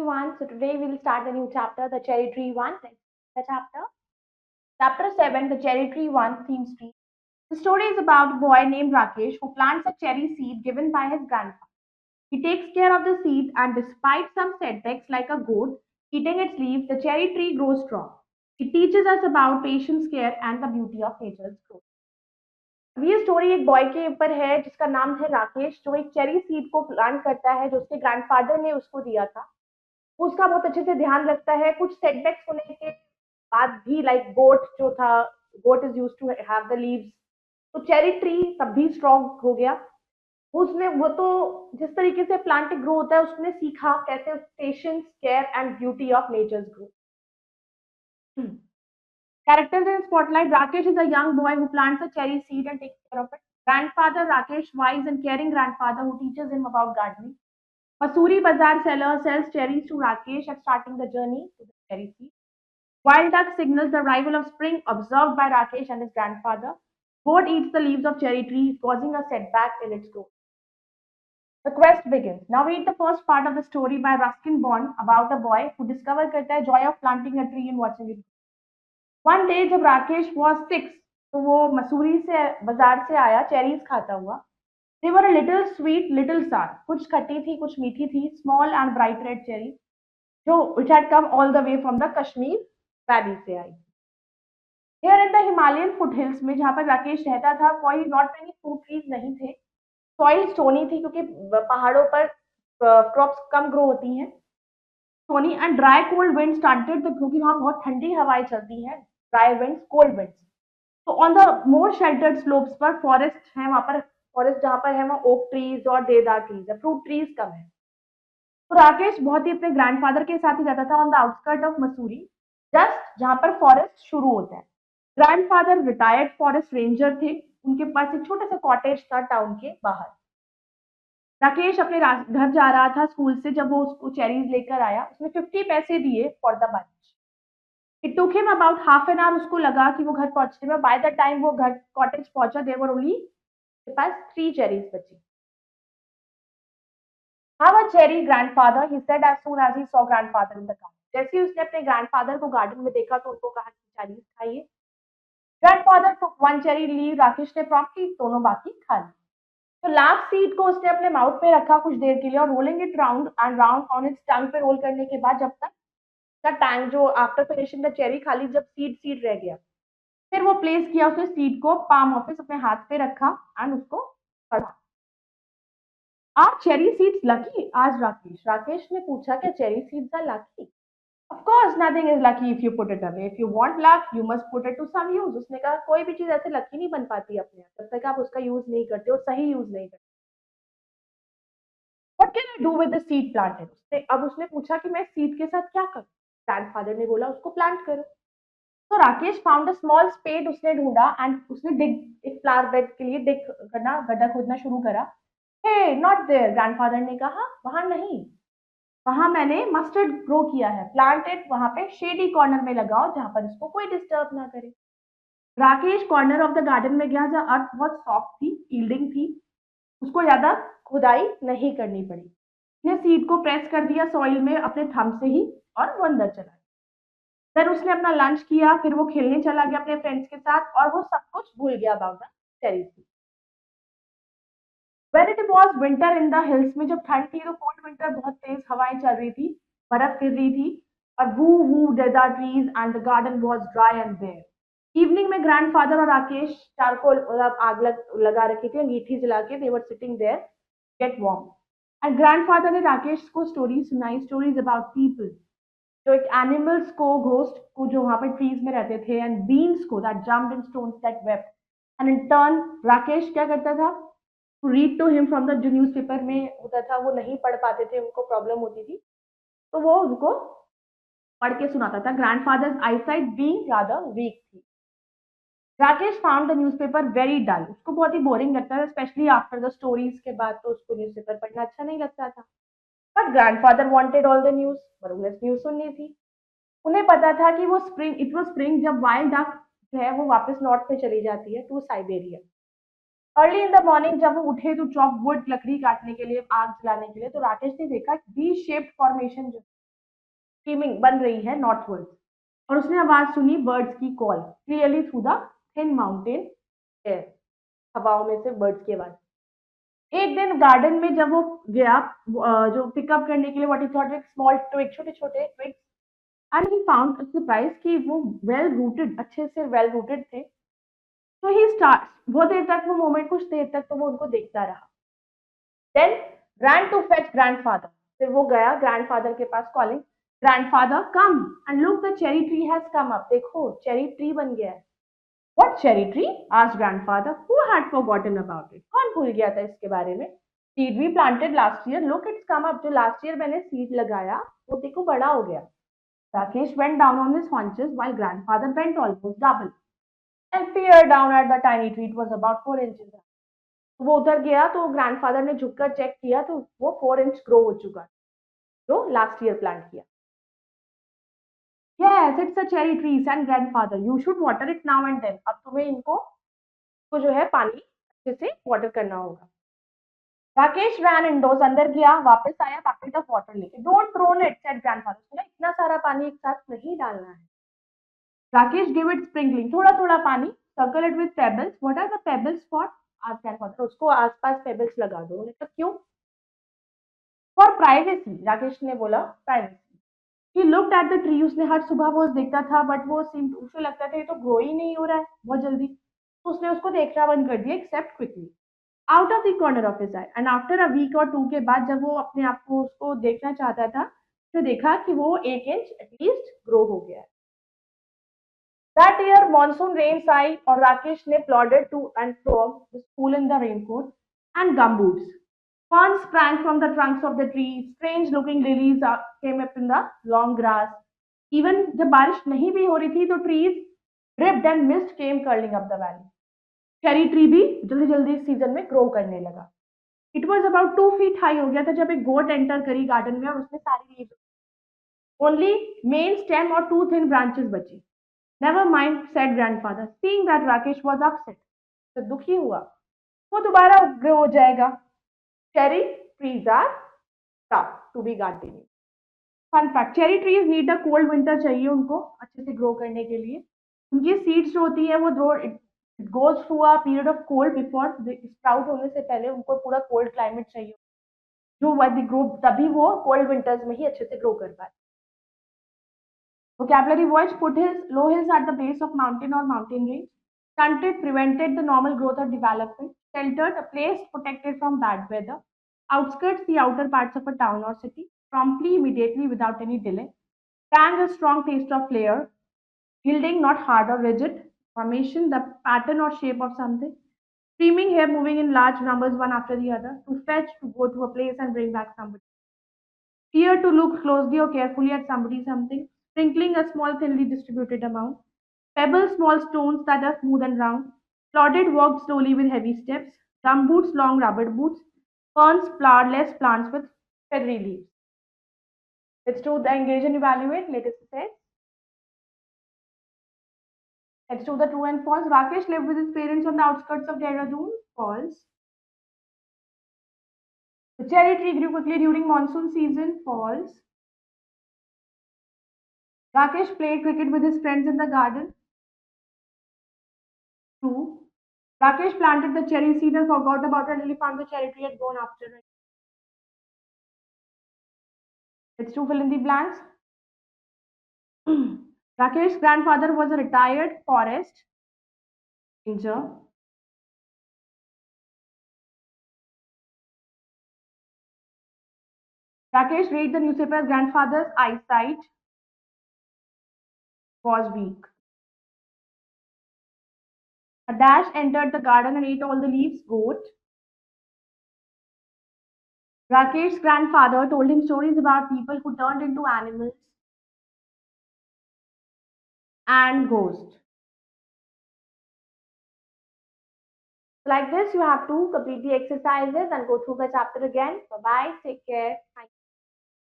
everyone. So today we'll start the new chapter, the cherry tree one. The chapter. Chapter 7, the cherry tree one, theme tree. The story is about a boy named Rakesh who plants a cherry seed given by his grandfather. He takes care of the seed and despite some setbacks like a goat eating its leaves, the cherry tree grows strong. It teaches us about patience, care and the beauty of nature's growth. अब ये story एक boy के ऊपर है जिसका नाम है राकेश जो एक चेरी सीड को प्लांट करता है जो उसके ग्रैंडफादर ने उसको दिया था। वो उसका बहुत अच्छे से ध्यान रखता है। कुछ सेटबैक्स होने के बाद भी लाइक गोट जो था, goat is used to have the leaves, तो चेरी ट्री तब भी स्ट्रॉन्ग हो गया। उसने वो तो जिस तरीके से प्लांट ग्रो होता है उसने सीखा कैसे patience, care and beauty of nature's grow. Characters in Spotlight. Rakesh is a young boy who plants a cherry seed and takes care of it. Grandfather Rakesh, wise and caring grandfather who teaches him about gardening. Masuri Bazaar seller sells cherries to Rakesh at starting the journey to the cherry seed. Wild duck signals the arrival of spring observed by Rakesh and his grandfather. Goat eats the leaves of cherry tree, causing a setback in its growth. The quest begins. Now read the first part of the story by Ruskin Bond about a boy who discovered the joy of planting a tree and watching it. One day जब Rakesh was 6 तो वो मसूरी से बाजार से आया cherries खाता हुआ। They were a little sweet little sour, कुछ खट्टी थी कुछ मीठी थी, small and bright red cherry जो which had come all the way from the Kashmir valley से आई। Here in the Himalayan foothills में जहाँ पर राकेश रहता था कोई नॉट मेनी फ्रूट ट्रीज नहीं थे। सॉइल स्टोनी थी क्योंकि पहाड़ों पर क्रॉप्स कम ग्रो होती हैं। Stony and dry cold wind started क्योंकि वहाँ बहुत ठंडी हवाएं चलती हैं। Dry winds, cold winds. तो on the more sheltered slopes पर फॉरेस्ट है, वहां पर फॉरेस्ट जहां पर है वहां ओक ट्रीज और देवदार ट्रीज है, फ्रूट ट्रीज कम है। तो राकेश बहुत ही अपने ग्रैंडफादर के साथ ही रहता था on the outskirt of Mussoorie, just जहां पर फॉरेस्ट शुरू होता है। ग्रैंडफादर रिटायर्ड फॉरेस्ट रेंजर थे, उनके पास एक छोटा सा कॉटेज था टाउन के बाहर। राकेश अपने घर जा रहा था स्कूल से जब वो उसको चेरीज लेकर आया। उसने 50 पैसे दिए for the bunch. It took him about half an hour, उसको लगा कि वो घर पहुंचने में। बाय द टाइम वो घर कॉटेज पहुंचा देयर वर ओनली के पास 3 चेरीज बची। Have a cherry grandfather, he said as soon as he saw grandfather in the garden. जैसे ही उसने अपने ग्रैंडफादर को गार्डन में देखा तो उनको कहा कि चेरीज खाइए। Grandfather took one cherry leave, Rakesh ने प्रॉम्प्टली दोनों बाकी खा ली। तो लास्ट सीड को उसने अपने माउथ पे रखा कुछ देर के लिए और rolling it round and round on its tongue पे रोल करने के बाद जब तक द टैंग जो आफ्टर फिनिशिंग द चेरी खाली जब सीड सीड रह गया, फिर वो प्लेस किया उसने सीड को पाम ऑफिस अपने हाथ पे रखा एंड उसको पढ़ा। Are cherry seeds lucky? आज राकेश ने पूछा क्या cherry seeds are lucky? Of course nothing is lucky if you put it away, if you want luck you must put it to some use. उसने कहा कोई भी चीज ऐसे लकी नहीं बन पाती अपने आप जब तक आप उसका यूज नहीं करते और सही यूज नहीं करते। What can I do with the seed planted? अब उसने पूछा कि मैं सीड के साथ क्या करूं। ग्रैंडफादर ने बोला उसको प्लांट करो। तो Rakesh found a small spade, उसने ढूंढा एंड उसने डिग एक फ्लावर बेड के लिए डिग करना गड्ढा खोदना शुरू करा। हे नॉट देयर, ग्रैंडफादर ने कहा वहां नहीं, वहां मैंने मस्टर्ड ग्रो किया है। प्लांटेड वहां पे शेडी कॉर्नर में लगाओ जहां पर इसको कोई डिस्टर्ब ना करे। Rakesh corner of the garden में गया जहां अर्थ बहुत सॉफ्ट थी, यील्डिंग थी, उसको ज्यादा खुदाई नहीं करनी पड़ी। उसने सीड को प्रेस कर दिया सॉइल में अपने थंब से ही और वो अंदर चला। फिर उसने अपना लंच किया, फिर वो खेलने चला गया अपने फ्रेंड्स के साथ और वो सब कुछ भूल गया about the terrace. When it was winter in the hills में जब ठंड थी तो कोल्ड विंटर बहुत तेज हवाएं चल रही थी, बर्फ गिर रही थी और वू वू देदा trees and the garden was dry and bare. Evening में ग्रैंडफादर और राकेश चारकोल आग लगा रखी थी, अंगीठी जला के they were sitting there get warm. And grandfather ने राकेश को स्टोरी सुनाई, स्टोरीज अबाउट पीपल, जो एक एनिमल्स को, घोस्ट को जो वहां पर ट्रीज में रहते थे, एंड बीन्स को that jumped in stones that wept. And in turn Rakesh क्या करता था, to read to him from the जो न्यूज़पेपर में होता था, वो नहीं पढ़ पाते थे, उनको प्रॉब्लम होती थी, तो वो उनको पढ़ के सुनाता था। Grandfather's eyesight being rather weak थी। Rakesh found the newspaper very dull, उसको बहुत ही बोरिंग लगता था, स्पेशली आफ्टर द स्टोरीज के बाद तो उसको न्यूज़पेपर पढ़ना अच्छा नहीं लगता था। But grandfather wanted all the news, पर उन्हें न्यूज़ सुननी थी। उन्हें पता था कि वो स्प्रिंग, इट वाज स्प्रिंग जब वाइल्ड डक जो है वो वापस नॉर्थ में चली जाती है to Siberia. Early in the morning जब वो उठे तो चॉप वुड, लकड़ी काटने के लिए, आग जलाने के लिए, तो राकेश ने देखा वी शेप्ड फॉर्मेशन जो स्ट्रीमिंग बन रही है नॉर्थवर्ड्स, और उसने आवाज सुनी बर्ड्स की call clearly through the thin mountain air, हवाओं में से बर्ड्स की आवाज। एक दिन गार्डन में जब वो गया जो पिकअप करने के लिए व्हाट इज थॉट एक स्मॉल ट्विग, छोटे छोटे twigs, and he found surprise कि वो वेल रूटेड, अच्छे से वेल रूटेड थे। तो ही स्टार्ट, बहुत देर तक वो मोमेंट, कुछ देर तक तो वो उनको देखता रहा। Then ran to fetch grandfather, फिर वो गया ग्रैंडफादर के पास calling, grandfather come and look the cherry tree has come up, देखो चेरी ट्री बन गया है। What cherry tree? asked grandfather, who had forgotten about it. कौन भूल गया था इसके बारे में? Seed we planted last year. Look, it's come up. जो last year मैंने seed लगाया, वो देखो बड़ा हो गया. Rakesh went down on his haunches while grandfather bent almost double and peered down at the tiny tree. It was about 4 inches. वो उधर गया तो ग्रैंडफादर ने झुककर चेक किया तो वो 4 इंच ग्रो हो चुका जो लास्ट ईयर प्लांट किया। Yes, it's a cherry tree, said grandfather. You should water it now and then. अब तुम्हें इनको को जो है पानी अच्छे से वाटर करना होगा। राकेश रैन इंडोर्स, अंदर गया, वापस आया बकेट ऑफ वाटर लेके। Don't thrown it, said grandfather, बोला इतना सारा पानी एक साथ नहीं डालना है। राकेश गिव इट स्प्रिंकलिंग, थोड़ा थोड़ा पानी, circle it with pebbles. What are the pebbles for? Asked grandfather, उसको आसपास पेबल्स लगा दो। उन्होंने कहा क्यों? फॉर प्राइवेसी, राकेश ने बोला privacy. He looked at the tree, उसने हर सुबह वो देखता था बट वो उसे लगता था ये तो ग्रो ही नहीं हो रहा है बहुत जल्दी, तो उसने उसको देखना बंद कर दिया except quickly out of the corner of his eye. And after a week और 2 के बाद जब वो अपने आप को उसको देखना चाहता था तो देखा कि वो 1 इंच एटलीस्ट ग्रो हो गया है। दैट ईयर मॉनसून रेन्स आई और राकेश ने plodded to and from the school in the raincoat and gumboots. Ferns sprang from the trunks of the trees. Strange looking lilies came up in the long grass. Even जब बारिश नहीं भी हो रही थी तो trees dripped and mist came curling up the valley. Cherry tree भी जल्दी जल्दी इस सीजन में ग्रो करने लगा। It was about 2 feet high हो गया था जब एक गोट एंटर करी गार्डन में और उसने सारी लीव्स, ओनली मेन स्टेम और 2 thin branches बची। Never mind, said grandfather, seeing that Rakesh was upset, तो दुखी हुआ, वो दोबारा ग्रो हो जाएगा। Cherry trees are tough to be gardening. Fun fact, cherry trees need a cold winter, चाहिए उनको अच्छे से ग्रो करने के लिए। उनकी सीड्स जो होती है वो grow it goes through a period of cold before sprout होने से पहले उनको पूरा कोल्ड क्लाइमेट चाहिए, जो द ग्रो तभी वो कोल्ड विंटर्स में ही अच्छे से ग्रो कर पाए। Vocabulary words: foothills, low hills at the base of mountain or mountain range. Stunted, prevented the normal growth or development. Sheltered, a place protected from bad weather. Outskirts, the outer parts of a town or city. Promptly, immediately, without any delay. Tang, a strong taste of flavor. Yielding, not hard or rigid. Formation, the pattern or shape of something. Streaming, hair moving in large numbers one after the other. To fetch, to go to a place and bring back somebody. Here to look closely or carefully at somebody something. Sprinkling, a small thinly distributed amount. Pebbles, small stones that are smooth and round. Plodded, walked slowly with heavy steps. Gumboots, long rubber boots. Ferns, flowerless plants with feathery leaves. Let's do the engage and evaluate. Latest say. Let's do the true and false. Rakesh lived with his parents on the outskirts of Dehradun. False. The cherry tree grew quickly during monsoon season. False. Rakesh played cricket with his friends in the garden. True. Rakesh planted the cherry seed and forgot about it until he found the cherry tree had grown after it. Let's do fill in the blanks. Rakesh's grandfather was a retired forest ranger. Rakesh read the newspaper. Grandfather's eyesight was weak. A dash entered the garden and ate all the leaves. Goat. Rakesh's grandfather told him stories about people who turned into animals and ghosts. Like this, you have to complete the exercises and go through the chapter again. Bye bye. Take care. Thank